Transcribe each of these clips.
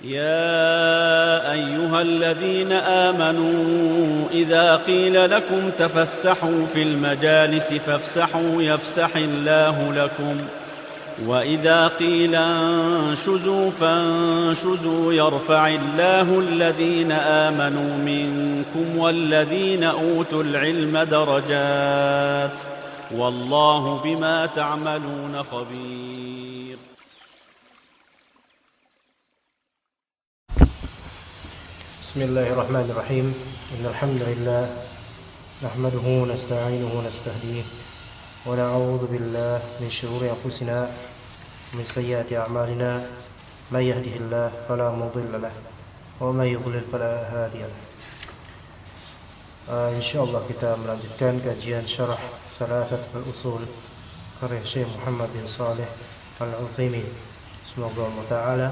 يا أيها الذين آمنوا إذا قيل لكم تفسحوا في المجالس فافسحوا يفسح الله لكم وإذا قيل انشزوا فانشزوا يرفع الله الذين آمنوا منكم والذين أوتوا العلم درجات والله بما تعملون خبير. Bismillahirrahmanirrahim. Innal hamdalillah nahmaduhu wa nasta'inuhu wa nastahdiih wa na'udzu billahi min shururi anfusina wa min sayyiati a'malina may yahdihillahu fala mudilla lahu wa may yudlil fala hadiya lahu. Insyaallah kita melanjutkan kajian syarah Thalathatul Ushul karya Syekh Muhammad bin Shalih Al-Utsaimin. Semoga Allah Ta'ala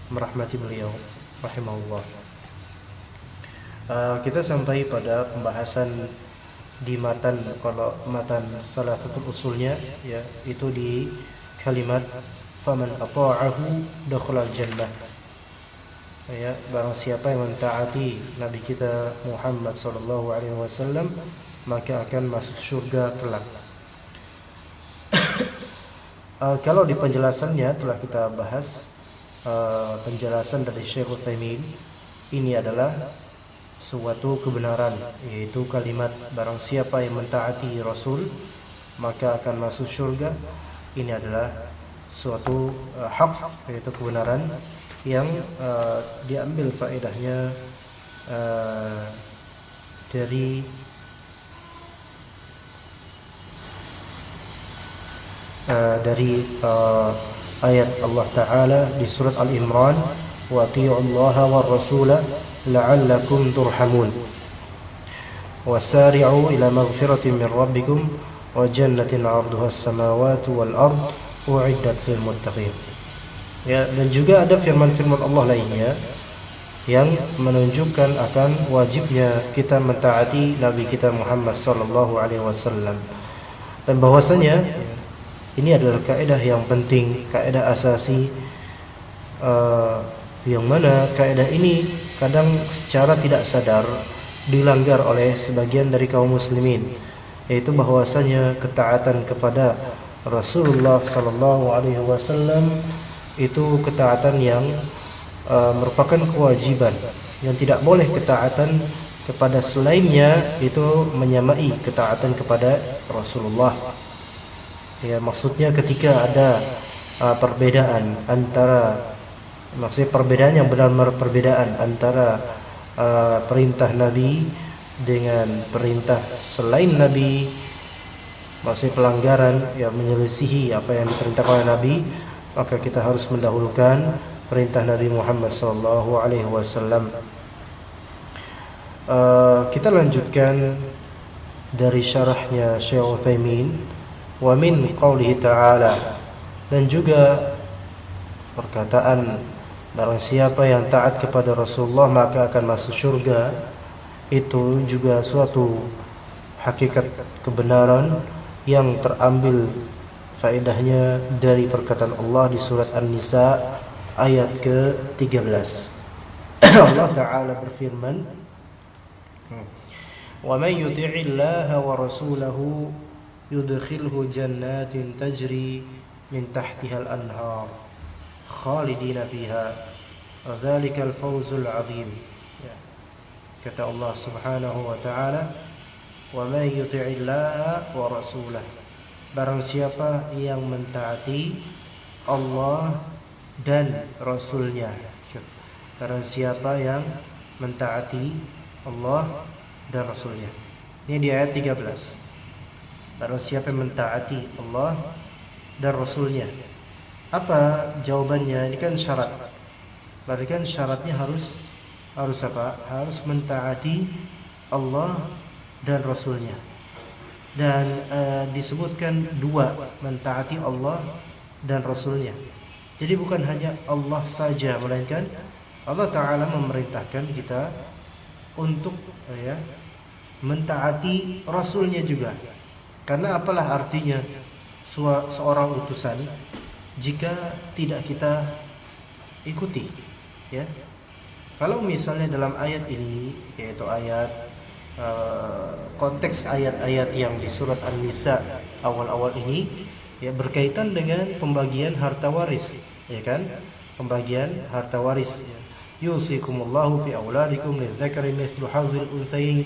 merahmati beliau rahimahullah. Kita sampai pada pembahasan di matan, kalau matan salah satu usulnya ya itu di kalimat faman ata'ahu dakhala jannah, ya, barang siapa yang mentaati Nabi kita Muhammad sallallahu alaihi wasallam maka akan masuk surga kelak. Kalau di penjelasannya telah kita bahas, penjelasan dari Syekh Utsaimin ini adalah suatu kebenaran, yaitu kalimat barang siapa yang mentaati Rasul maka akan masuk surga. Ini adalah suatu hak, yaitu kebenaran yang diambil faedahnya dari ayat Allah Ta'ala di surat Al-Imran, wa ati'ullaha war rasula la'allakum turhamun wasari'u ila maghfiratin min rabbikum wa jannatin 'arduha as-samawati wal ard u'iddat lil muttaqin. Ya, dan juga ada firman-firman Allah lainnya yang menunjukkan akan wajibnya kita mentaati Nabi kita Muhammad sallallahu alaihi wasallam, dan bahwasanya ini adalah kaidah yang penting, kaidah asasi, yang mana kaidah ini kadang secara tidak sadar dilanggar oleh sebagian dari kaum muslimin, yaitu bahwasanya ketaatan kepada Rasulullah sallallahu alaihi wasallam itu ketaatan yang merupakan kewajiban, yang tidak boleh ketaatan kepada selainnya itu menyamai ketaatan kepada Rasulullah. Ya, maksudnya ketika ada perbedaan antara, maksudnya perbedaan yang benar-benar perbedaan antara perintah Nabi dengan perintah selain Nabi, maksudnya pelanggaran yang menyelisihi apa yang diperintahkan oleh Nabi, maka kita harus mendahulukan perintah Nabi Muhammad SAW. Kita lanjutkan dari syarahnya Syekh Utsaimin, wa min qaulihi ta'ala, dan juga perkataan barang siapa yang taat kepada Rasulullah maka akan masuk surga, itu juga suatu hakikat kebenaran yang terambil faedahnya dari perkataan Allah di surat An-Nisa ayat ke-13. Allah Ta'ala berfirman, wa man yuti'illaha wa rasulahu yudkhilhu jannatin tajri min tahtihal anhar khalidina fiha wa dzalikal fawzul 'adzim. Kata Allah Subhanahu wa ta'ala, wa man yuti'illaha wa rasulahu, barang siapa yang mentaati Allah dan Rasulnya. Barang siapa yang mentaati Allah dan Rasulnya. Ini di ayat 13. Barang siapa yang mentaati Allah dan Rasulnya. Apa jawabannya? Ini kan syarat. Berarti kan syaratnya harus apa? Harus mentaati Allah dan Rasulnya. Dan disebutkan dua, mentaati Allah dan Rasulnya. Jadi bukan hanya Allah saja, melainkan Allah Ta'ala memerintahkan kita untuk mentaati Rasulnya juga. Karena apalah artinya seorang utusan jika tidak kita ikuti, Ya. Kalau misalnya dalam ayat ini, yaitu ayat konteks ayat-ayat yang di surat An-Nisa awal-awal ini, ya, berkaitan dengan pembagian harta waris, ya kan? Pembagian harta waris. Yusikumullahu fi auladikum lidzakari mithlu hadzil untsayain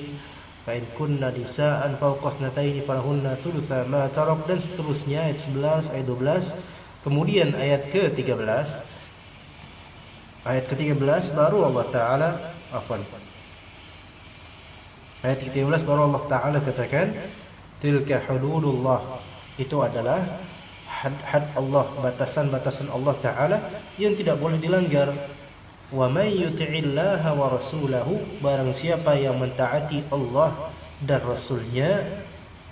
fa in kunna nisaan fawqa ithnatayn falahunna thulutsa ma tarak, dan seterusnya, ayat 11, ayat 12. Kemudian ayat ke-13, baru Allah Ta'ala ayat ke-13 baru Allah Ta'ala katakan tilka hududullah, itu adalah had Allah, batasan-batasan Allah Ta'ala yang tidak boleh dilanggar. Wa may yuti'illaha wa rasulahu, barang siapa yang mentaati Allah dan Rasulnya,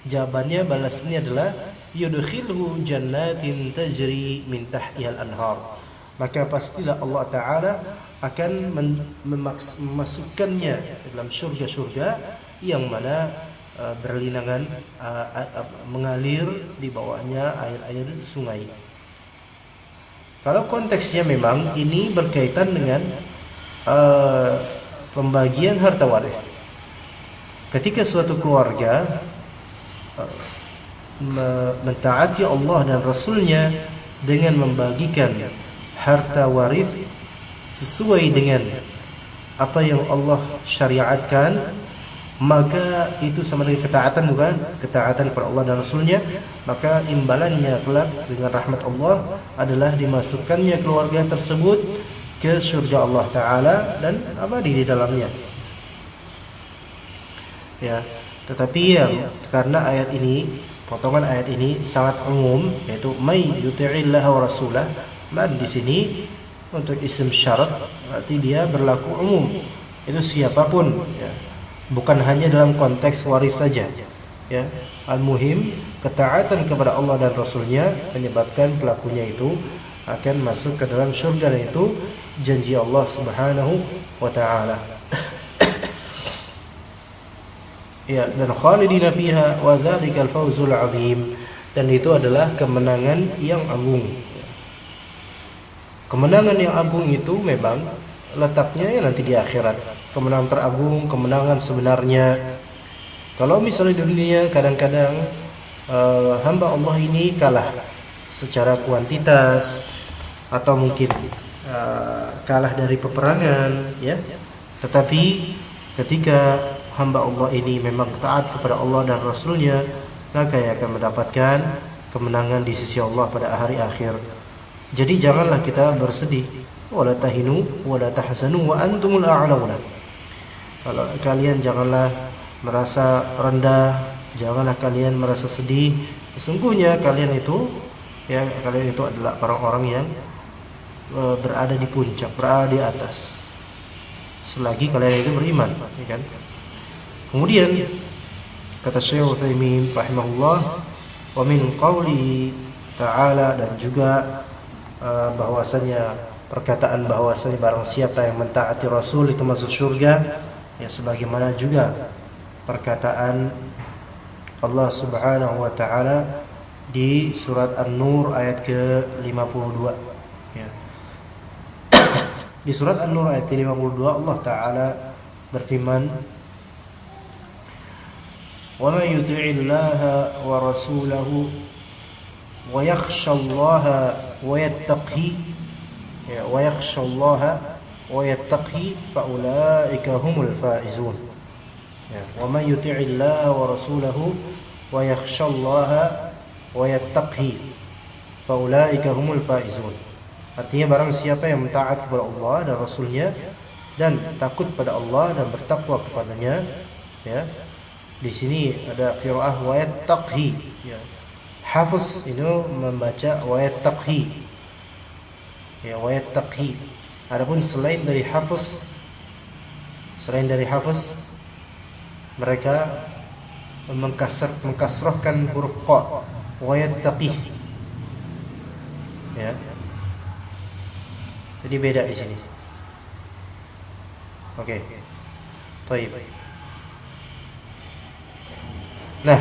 jawabannya, balasannya adalah yudkhilhu jannatin tajri min tahtihal anhar, maka pastilah Allah Ta'ala akan memasukkannya dalam surga-surga yang mana berlinangan mengalir di bawahnya air-air sungai. Kalau konteksnya memang ini berkaitan dengan pembagian harta waris. Ketika suatu keluarga mentaati Allah dan Rasulnya dengan membagikan harta waris sesuai dengan apa yang Allah syariatkan, maka itu sama dengan ketaatan, bukan? Ketaatan kepada Allah dan Rasulnya. Maka imbalannya kelak dengan rahmat Allah adalah dimasukkannya keluarga tersebut ke surga Allah Ta'ala dan abadi di dalamnya. Ya, tetapi yang karena ayat ini, potongan ayat ini sangat umum, yaitu may yuti'illah wa rasulah, dan di sini untuk isim syarat berarti dia berlaku umum. Itu siapapun, ya. Bukan hanya dalam konteks waris saja, ya. Al-muhim, ketaatan kepada Allah dan Rasulnya menyebabkan pelakunya itu akan masuk ke dalam surga, dan itu janji Allah Subhanahu wa Ta'ala. Ya, dan khalidina fiha wa dzalikal fawzul azim, dan itu adalah kemenangan yang agung. Kemenangan yang agung itu memang letaknya ya nanti di akhirat. Kemenangan teragung, kemenangan sebenarnya. Kalau misalnya di dunia kadang-kadang hamba Allah ini kalah secara kuantitas, atau mungkin kalah dari peperangan, ya. Tetapi ketika hamba Allah ini memang taat kepada Allah dan Rasulnya, maka ia akan mendapatkan kemenangan di sisi Allah pada hari akhir. Jadi janganlah kita bersedih, wala tahinu wala tahzanu wa antumul a'launa. Kalau kalian janganlah merasa rendah, janganlah kalian merasa sedih. Sesungguhnya kalian itu adalah orang-orang yang berada di puncak, berada di atas, selagi kalian itu beriman, ya kan? Kemudian kata Syekh Utsaimin rahimahullah, wa min qawlihi ta'ala, dan juga bahwasanya perkataan bahwasanya barang siapa yang mentaati Rasul itu masuk surga, ya, sebagaimana juga perkataan Allah Subhanahu wa Ta'ala di surat An-Nur ayat ke-52, ya. Di surat An-Nur ayat ke-52 Allah Ta'ala berfirman, wa man yuti'illaha wa rasulahu wa yakhshallaha wa yattaqi, ya, wa yakhshallaha wa yattaqi fa ulaika humul faizun. Ya, wa man yuti'illaha wa rasulahu wa yakhshallaha wa yattaqi fa ulaika humul faizun. Artinya barang siapa yang mentaat kepada Allah dan Rasulnya dan takut pada Allah dan bertakwa kepadanya, ya. Di sini ada qiraah wa yattaqi, ya. Hafiz itu membaca wa yattaqi, ya, wa yattaqi. Adapun selain dari Hafiz mereka mengkasrahkan huruf qa, wa yattaqi, ya. Jadi beda di sini. Oke. Baik. Nah,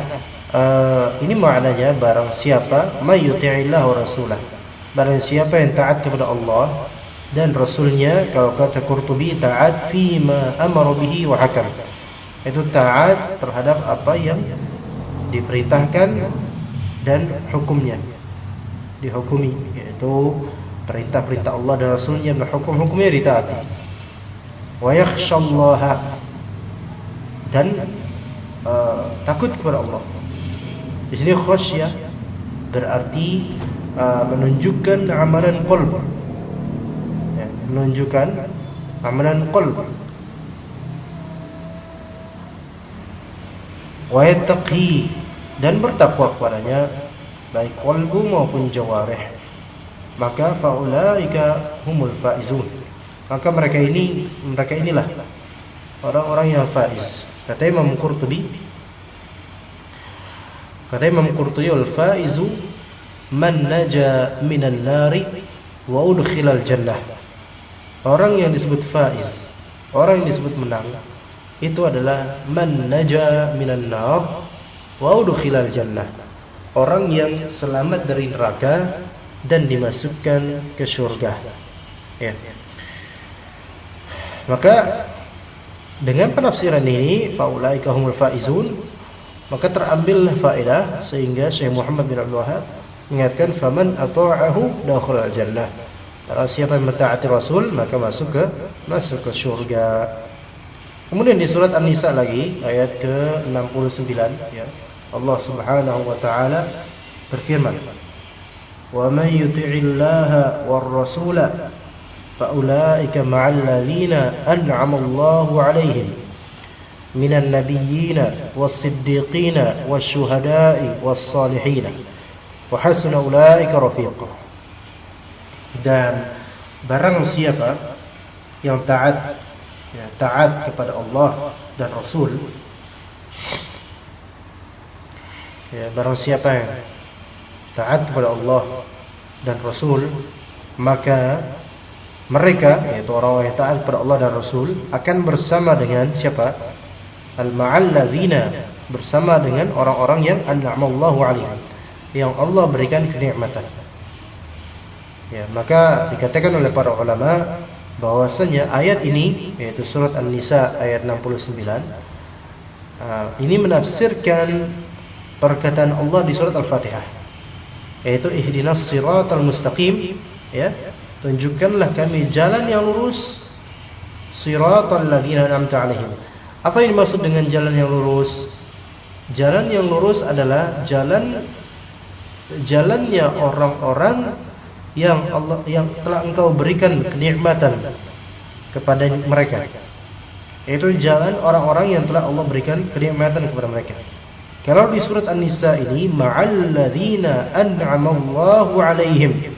ini maknanya barang siapa may yuti'illah wa rasulah, barang siapa yang taat kepada Allah dan Rasulnya. Kalau kata Qurtubi, taat fima amara bihi wa hakam, itu taat terhadap apa yang diperintahkan dan hukumnya dihukumi, yaitu perintah-perintah Allah dan Rasulnya dan hukum-hukumnya ditaati. Wa yakhshallaha, dan takut kepada Allah. Di sini khasyah berarti menunjukkan amalan qalb, ya, menunjukkan amalan qalb. Wa yattaqi, dan bertakwa kepadanya baik qalbu maupun jawarih. Maka faulaika humul faizun, maka mereka inilah orang-orang yang faiz. Kata Imam Qurtubi, al-faizu man naja minan nari wa udkhilal jannah. Orang yang disebut faiz, orang yang disebut menang, itu adalah man naja minan nar wa udkhilal jannah, orang yang selamat dari neraka dan dimasukkan ke surga. Ya. Maka dengan penafsiran ini, faulaika humul faizun, maka terambil faedah sehingga Syekh Muhammad bin Abdul Wahhab mengingatkan faman ata'ahu dakhala al-jannah. Kalau siapa yang mentaati Rasul maka masuk ke surga. Kemudian di surat An-Nisa lagi ayat ke-69, ya, Allah Subhanahu wa taala berfirman, "Wa may yuti'illaha war rasula faulaika ma'al ladzina an'ama Allahu 'alaihim minan nabiyyina was-siddiqina wasyuhada'i was-salihin wa hasuna ulaika rafiqa." Dan barang siapa yang taat kepada Allah dan Rasul, ya, barang siapa yang taat kepada Allah dan Rasul, maka mereka, yaitu orang-orang yang taat kepada Allah dan Rasul, akan bersama dengan siapa? Al-ma'alladzina, bersama dengan orang-orang yang an'amallahu 'alaihim, yang Allah berikan kenikmatan. Ya, maka dikatakan oleh para ulama bahwasanya ayat ini, yaitu surat An-Nisa ayat 69, ini menafsirkan perkataan Allah di surat Al-Fatihah, yaitu ihdinas siratal mustaqim, ya, tunjukkanlah kami jalan yang lurus, siratal ladzina an'amta 'alaihim. Apa yang dimaksud dengan jalan yang lurus? Jalan yang lurus adalah jalannya orang-orang yang telah Engkau berikan kenikmatan kepada mereka. Yaitu jalan orang-orang yang telah Allah berikan kenikmatan kepada mereka. Kalau di surat An-Nisa ini ma'al ladzina an'amallahu 'alaihim,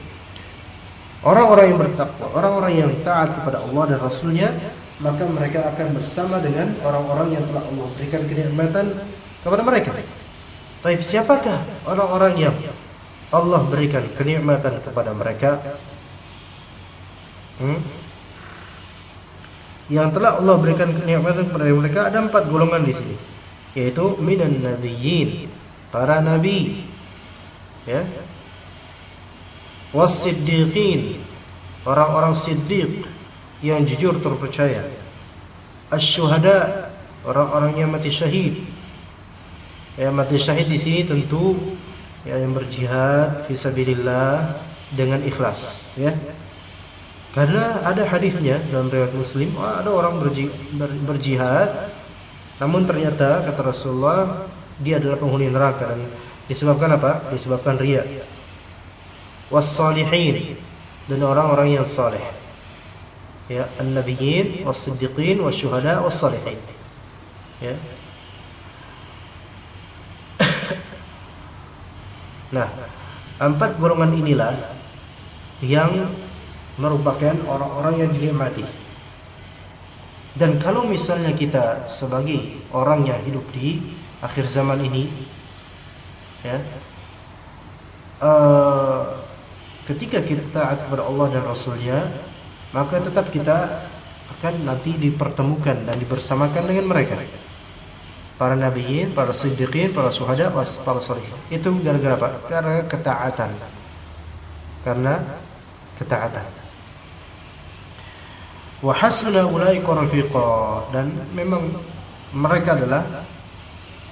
orang-orang yang bertakwa, orang-orang yang taat kepada Allah dan Rasulnya, maka mereka akan bersama dengan orang-orang yang telah Allah berikan kenikmatan kepada mereka. Tapi siapakah orang-orang yang Allah berikan kenikmatan kepada mereka? Yang telah Allah berikan kenikmatan kepada mereka ada 4 golongan di sini, yaitu minan nabiyyin, para nabi, ya, was-siddiqin, orang-orang siddiq yang jujur terpercaya, asy-syuhada, orang-orang yang mati syahid. Ya, mati syahid di sini tentu ya yang berjihad fi sabilillah dengan ikhlas, ya. Karena ada hadisnya dalam riwayat Muslim, ada orang berjihad namun ternyata kata Rasulullah dia adalah penghuni neraka, dan disebabkan apa? Disebabkan riya. Was-salihin, dan orang-orang yang saleh. Ya, an-nabiyyin was-siddiqin wasyuhada was-salihin. Ya. Nah, 4 golongan inilah yang merupakan orang-orang yang dinikmati. Dan kalau misalnya kita sebagai orang yang hidup di akhir zaman ini, ya, ketika kita taat kepada Allah dan Rasulnya, maka tetap kita akan nanti dipertemukan dan dibersamakan dengan mereka, para nabiyin, para siddiqin, para syuhada, para sholihin. Itu gara-gara apa? Karena ketaatan. Wa hasuna ulaika rafiqa, dan memang mereka adalah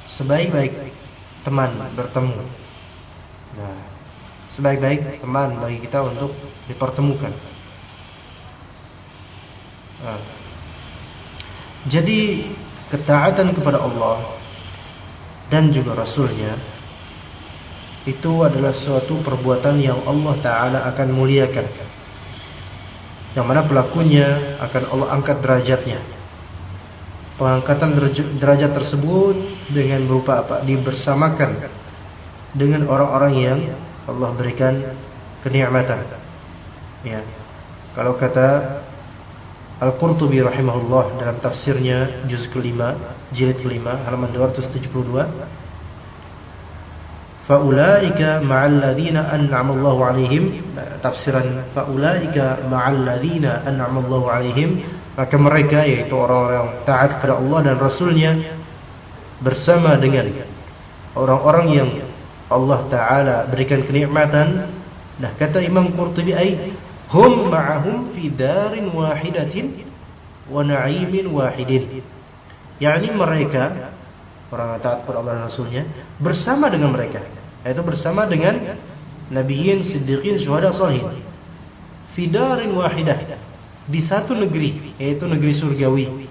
sebaik-baik teman bertemu. Nah, sebaik-baik teman bagi kita untuk dipertemukan. Nah, jadi ketaatan kepada Allah dan juga Rasulnya itu adalah suatu perbuatan yang Allah Ta'ala akan muliakan, yang mana pelakunya akan Allah angkat derajatnya. Pengangkatan derajat tersebut dengan berupa apa? Dibersamakan dengan orang-orang yang Allah berikan kenikmatan. Ya. Kalau kata Al-Qurtubi rahimahullah dalam tafsirnya juz kelima, jilid kelima, halaman 272, faulaika ma'al ladzina an'ama Allahu 'alaihim, tafsiran faulaika ma'al ladzina an'ama Allahu 'alaihim, maka mereka yaitu orang-orang taat kepada Allah dan Rasulnya bersama dengan orang-orang yang Allah Ta'ala berikan kenikmatan. Nah, kata Imam Qurtubi, ay hum ma'ahum fi darin wahidatin wa na'imin wahidin, yakni mereka orang yang taat kepada Allah dan Rasulnya bersama dengan mereka, yaitu bersama dengan nabiyyin, siddiqin, syuhada, sholihin, fi darin wahidah, di satu negeri, yaitu negeri surgawi,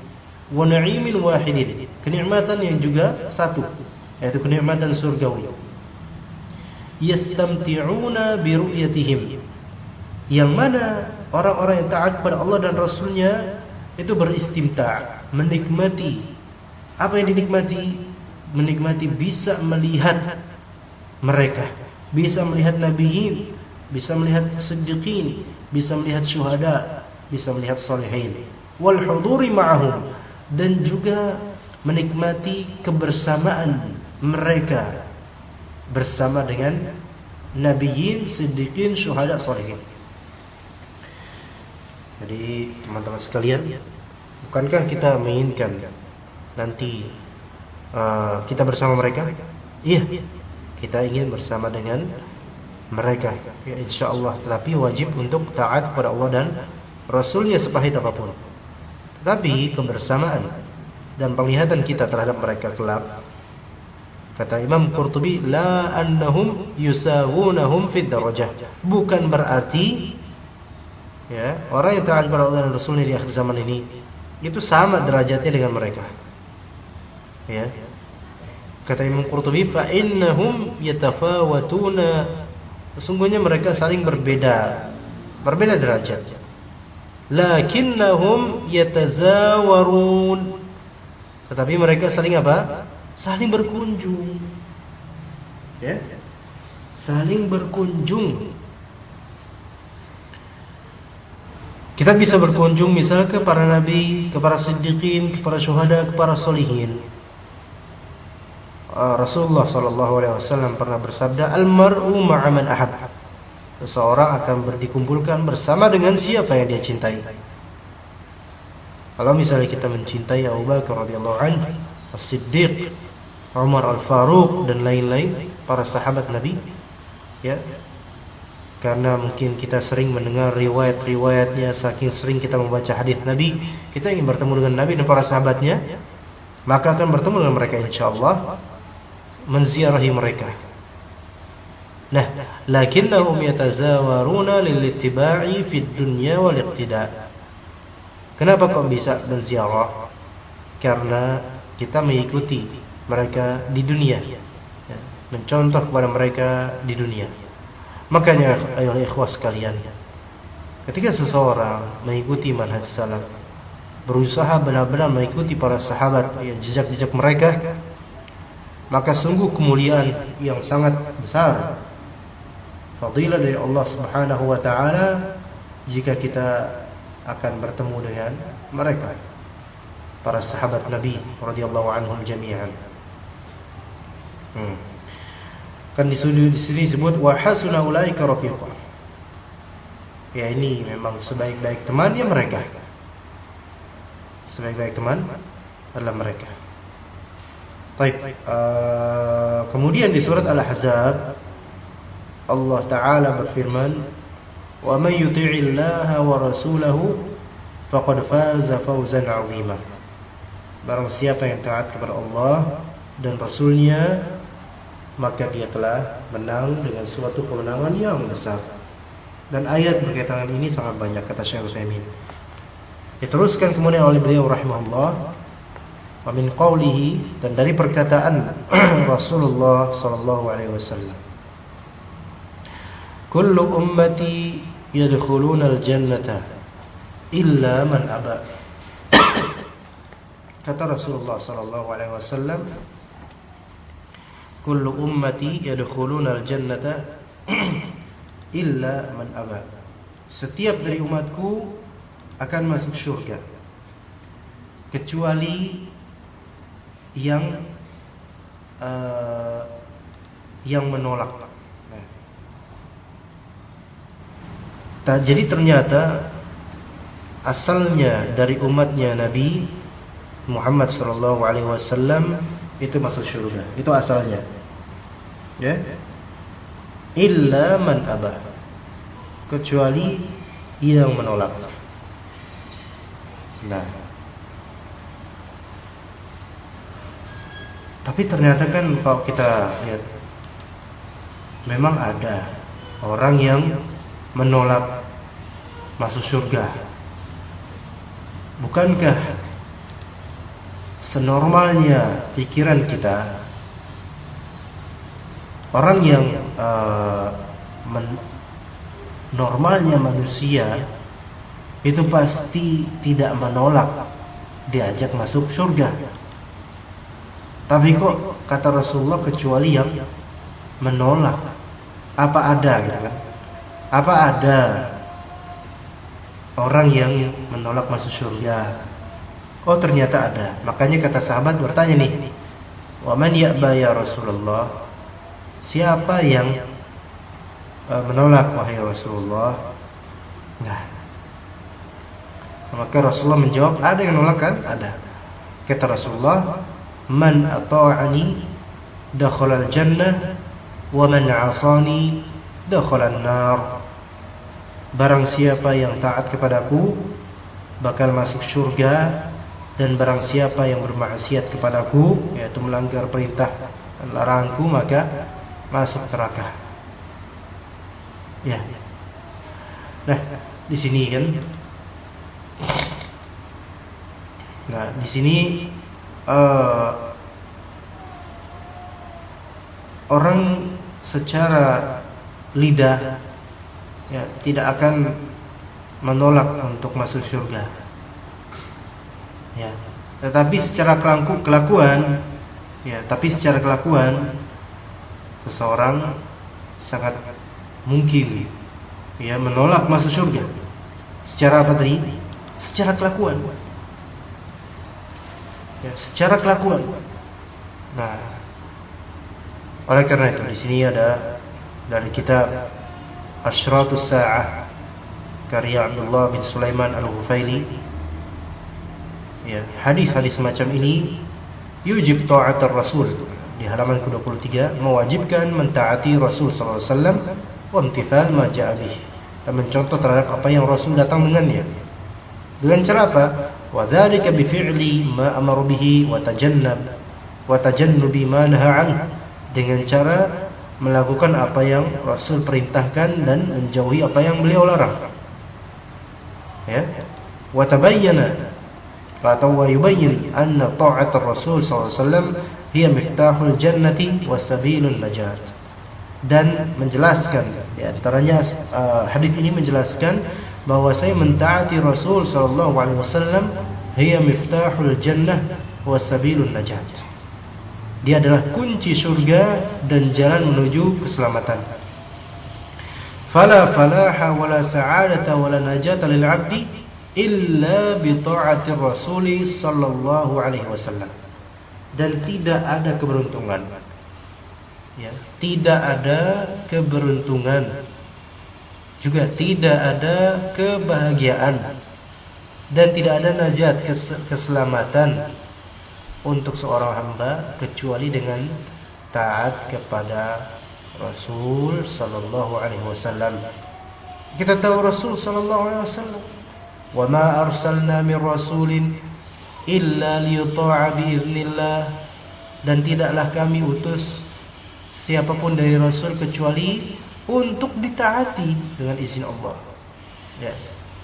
wa na'imin wahidin, kenikmatan yang juga satu, yaitu kenikmatan surgawi. Yastamti'una bi ru'yatihim, yang mana orang-orang yang taat kepada Allah dan Rasulnya itu beristimta', menikmati. Apa yang dinikmati? Menikmati bisa melihat mereka, bisa melihat nabiyyin, bisa melihat siddiqin, bisa melihat syuhada, bisa melihat sholihin, wal huduri ma'ahum, dan juga menikmati kebersamaan mereka bersama dengan nabiyyin, siddiqin, syuhada, sholihin. Jadi teman-teman sekalian, bukankah kita menginginkan nanti kita bersama mereka? Iya, kita ingin bersama dengan mereka, ya, insyaallah. Tetapi wajib untuk taat kepada Allah dan Rasulnya sepahit apapun. Tetapi kebersamaan dan penglihatan kita terhadap mereka kelak, kata Imam Qurtubi, la annahum yusawunahum fid darajah, bukan berarti ya orang yang taat kepada Allah dan Rasulnya di akhir zaman ini itu sama derajatnya dengan mereka. Ya, kata Imam Qurtubi, fa innahum yatafawatuna, sesungguhnya mereka saling berbeda derajat. Lakinnahum yatazawarun, tetapi mereka saling apa? Saling berkunjung. Ya, saling berkunjung. Kita bisa berkunjung misal ke para nabi, ke para siddiqin, ke para syuhada, ke para sholihin. Rasulullah SAW pernah bersabda, al-mar'u ma'a man ahab, seseorang akan dikumpulkan bersama dengan siapa yang dia cintai. Kalau misalnya kita mencintai Abu Bakar radhiyallahu anhu, As-Siddiq, Umar Al-Faruq, dan lain-lain para sahabat Nabi, ya, karena mungkin kita sering mendengar riwayat-riwayatnya, saking sering kita membaca hadis Nabi, kita ingin bertemu dengan Nabi dan para sahabatnya, maka akan bertemu dengan mereka insyaallah, menziarahi mereka. Nah, lakinnahum yatazawaruna lil ittiba'i fid dunya wal iqtida'. Kenapa kok bisa menziarah? Karena kita mengikuti mereka di dunia, ya, mencontoh kepada mereka di dunia. Makanya ayolah ikhwas sekalian, ketika seseorang mengikuti manhaj salaf, berusaha benar-benar mengikuti para sahabat, ya, jejak-jejak mereka, maka sungguh kemuliaan yang sangat besar, fadilah dari Allah Subhanahu wa taala jika kita akan bertemu dengan mereka, para sahabat Nabi radhiyallahu anhum jami'an. Kan di sini disebut wa hasuna ulaika rafiqa. Ya, ini memang sebaik-baik temannya mereka. Sebaik-baik teman adalah mereka. Baik, kemudian di surat Al-Ahzab Allah Ta'ala berfirman, wa man yuti'illaha wa rasulahu faqad faza fawzan 'azima. Barang siapa yang taat kepada Allah dan Rasulnya, maka dia telah menang dengan suatu kemenangan yang besar. Dan ayat berkaitan dengan ini sangat banyak, kata Syekh Utsaimin. Diteruskan kemudian oleh beliau rahimahullah, wa min qawlihi, dan dari perkataan Rasulullah sallallahu alaihi wasallam, kullu ummati yadkhuluna al-jannata illa man aba. Kata Rasulullah sallallahu alaihi wasallam, kullu ummati yadkhuluna al-jannata illa man aba. Setiap dari umatku akan masuk surga kecuali yang menolak. Jadi ternyata asalnya dari umatnya Nabi Muhammad sallallahu alaihi wasallam itu masuk surga. Itu asalnya. Ya. Illa man aba. Kecuali yang menolak. Nah. Tapi ternyata kan kalau kita lihat, memang ada orang yang menolak masuk surga. Bukankah senormalnya pikiran kita, orang yang normalnya manusia itu pasti tidak menolak diajak masuk surga. Tapi kok kata Rasulullah kecuali yang menolak? Apa ada gitu kan? Apa ada orang yang menolak masuk surga? Oh ternyata ada. Makanya kata sahabat bertanya nih, wa man ya'ba ya Rasulullah? Siapa yang menolak wahai Rasulullah? Nah, maka Rasulullah menjawab, ada yang menolak kan? Ada. Kata Rasulullah, man ata'ani dakhala al-jannah wa man 'asani dakhala an-nar. Barang siapa yang taat kepadaku bakal masuk surga, dan barang siapa yang bermaksiat kepadaku, yaitu melanggar perintah dan laranganku, maka masuk neraka. Ya. Nah, di sini kan. Nah, di sini orang secara lidah ya tidak akan menolak untuk masuk surga. Ya, tetapi secara kelakuan seseorang sangat mungkin ya menolak masuk surga. Secara apa tadi? Secara kelakuan. Ya, secara kelakuan. Nah, oleh karena itu di sini ada dari kitab Asyratus Sa'ah karya Abdullah bin Sulaiman Al-Ghufaili. Ya, hadis-hadis semacam ini yujib ta'atul Rasul, di halaman ke-23, mewajibkan mentaati Rasul sallallahu alaihi wasallam wa imtithal ma ja'a bih, dan mencontoh terhadap apa yang Rasul datang dengannya. Dengan cara apa? Wa dzalika bi fi'li ma amara bihi wa tajannubi ma nahaa anhu, dengan cara melakukan apa yang Rasul perintahkan dan menjauhi apa yang beliau larang. Ya. Wa tabayyana wa yubayyin anna ta'atul Rasul sallallahu alaihi wasallam hiya miftahul jannati wa sabilun najat. Dan menjelaskan, di antaranya hadis ini menjelaskan bahwa saya mentaati Rasul sallallahu alaihi wasallam hiya miftahul jannah wa sabilun najat. Dia adalah kunci surga dan jalan menuju keselamatan. Fala falaha wala sa'adata wala najata lil 'abdi illa bi ta'ati Rasul sallallahu alaihi wasallam. Dan tidak ada keberuntungan. Ya, tidak ada keberuntungan. Juga tidak ada kebahagiaan dan tidak ada najat, keselamatan untuk seorang hamba kecuali dengan taat kepada Rasul sallallahu alaihi wasallam. Kita tahu Rasul sallallahu alaihi wasallam wa ma arsalna min rasulin illa liyuta'a biiznillah, dan tidaklah kami utus siapapun dari rasul kecuali untuk ditaati dengan izin Allah. Ya,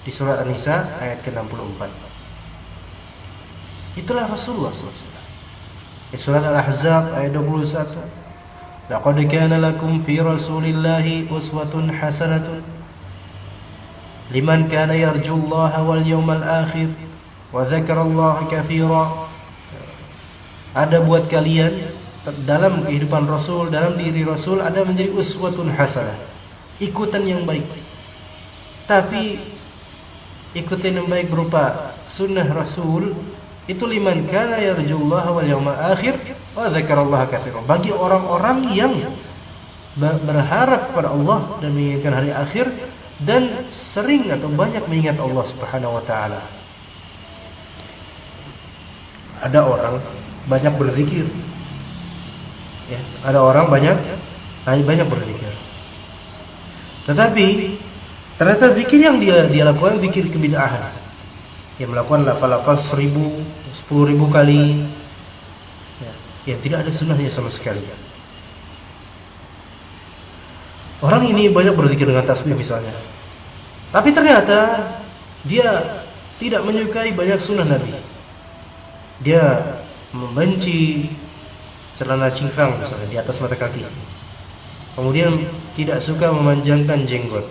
di surat An-Nisa ayat ke-64. Itulah Rasulullah SAW. Di surat Al-Ahzab ayat 21. Laqad kana lakum fi rasulillahi uswatun hasanatun liman kana yarjullaha wal yawmal akhir wa dzakarallaha katsira. Ada buat kalian dalam kehidupan Rasul, dalam diri Rasul ada menjadi uswatun hasanah, ikutan yang baik. Tapi ikutan yang baik berupa sunnah Rasul itu liman kana yarjullaha wal yawmal akhir wa dzakarallaha katsira, bagi orang-orang yang berharap kepada Allah dan menginginkan hari akhir dan sering atau banyak mengingat Allah Subhanahu wa taala. Ada orang banyak berzikir. Ya, ada orang banyak berzikir. Tetapi ternyata zikir yang dia lakukan zikir kebid'ahan. Dia melakukan lafal-lafal 10.000 kali. Ya, tidak ada sunnahnya sama sekali. Orang ini banyak berzikir dengan tasbih misalnya. Tapi ternyata dia tidak menyukai banyak sunnah Nabi. Dia membenci celana cingkrang misalnya di atas mata kaki. Kemudian tidak suka memanjangkan jenggot.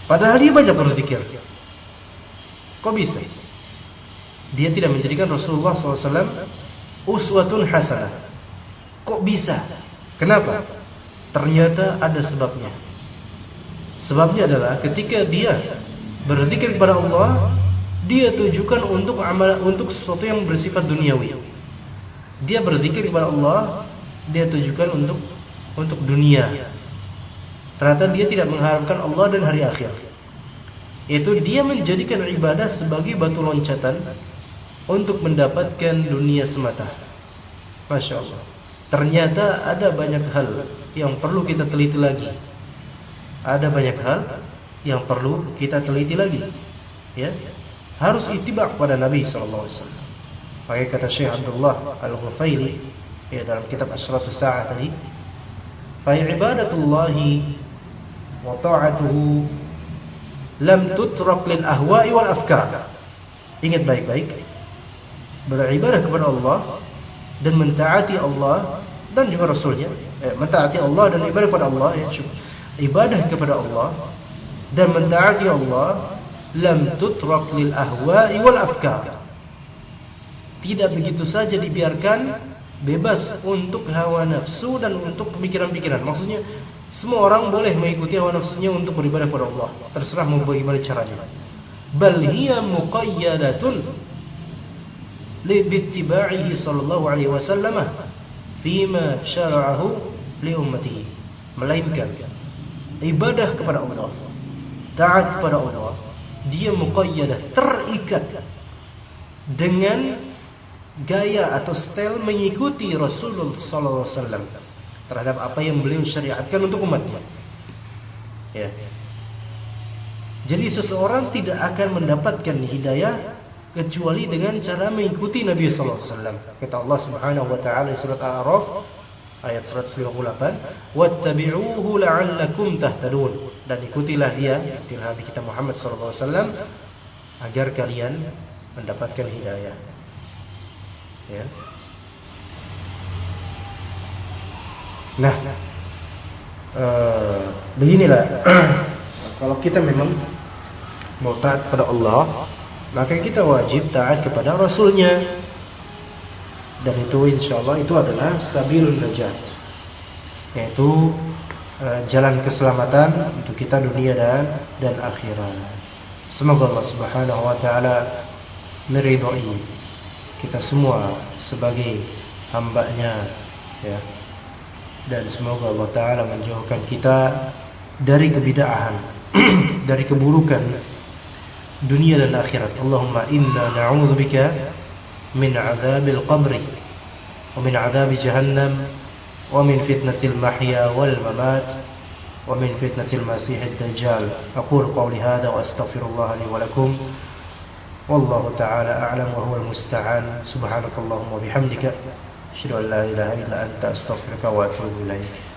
Padahal dia banyak berzikir. Kok bisa? Dia tidak menjadikan Rasulullah SAW uswatun hasanah. Kok bisa? Kenapa? Ternyata ada sebabnya. Sebabnya adalah ketika dia berzikir kepada Allah, dia tujukan untuk sesuatu yang bersifat duniawi. Dia berzikir kepada Allah, dia tujukan untuk dunia. Ternyata dia tidak mengharapkan Allah dan hari akhir. Yaitu dia menjadikan ibadah sebagai batu loncatan untuk mendapatkan dunia semata. Masya Allah. Ternyata ada banyak hal yang perlu kita teliti lagi. Ya, harus ittiba kepada Nabi sallallahu alaihi wasallam. Pakai kata Syekh Abdullah Al-Ghufaili ya dalam kitab Asyrafus Sa'ah tadi, fa ibadatullahi wa ta'atuhu lam tutrak lil ahwa'i wal afkar. Ingat baik-baik, beribadah kepada Allah dan mentaati Allah dan juga Rasulnya, mentaati Allah dan ibadah kepada Allah, ibadah kepada Allah dan mentaati Allah, lam tutrak lil ahwa'i wal afkar, tidak begitu saja dibiarkan bebas untuk hawa nafsu dan untuk pemikiran-pikiran. Maksudnya semua orang boleh mengikuti hawa nafsunya untuk beribadah kepada Allah, terserah mau bagaimana caranya. Bal hiya muqayyadatun li bittiba'ihi sallallahu alaihi wasallam fima syara'ahu li ummatihi. Melainkan ibadah kepada Allah, taat kepada Allah, dia muqayyadah, terikat dengan gaya atau style mengikuti Rasulullah sallallahu alaihi wasallam terhadap apa yang beliau syariatkan untuk umatnya. Ya. Jadi seseorang tidak akan mendapatkan hidayah kecuali dengan cara mengikuti Nabi sallallahu alaihi wasallam. Kata Allah Subhanahu wa taala di surat Al-A'raf ayat 158, wattabi'uhu la'allakum tahtadun, dan ikutilah dia, ikutilah Nabi kita Muhammad sallallahu alaihi wasallam agar kalian mendapatkan hidayah. Ya. Nah, beginilah kalau kita memang mau taat kepada Allah, maka kita wajib taat kepada Rasulnya. Dan itu insyaallah itu adalah sabilun najat, yaitu jalan keselamatan untuk kita dunia dan akhirat. Semoga Allah Subhanahu wa taala meridhai kita semua sebagai hamba-Nya, ya. Dan semoga Allah taala menjauhkan kita dari kebid'ahan, dari keburukan dunia dan akhirat. Allahumma inna na'udzubika min 'adzabil qabri wa min 'adzabi jahannam wa min fitnatil mahya wal mamat ومن فتنة المسيح الدجال. أقول قولي هذا وأستغفر الله لي ولكم، والله تعالى أعلم وهو المستعان. سبحانك اللهم وبحمدك أشهد أن لا إله إلا أنت أستغفرك وأتوب إليك.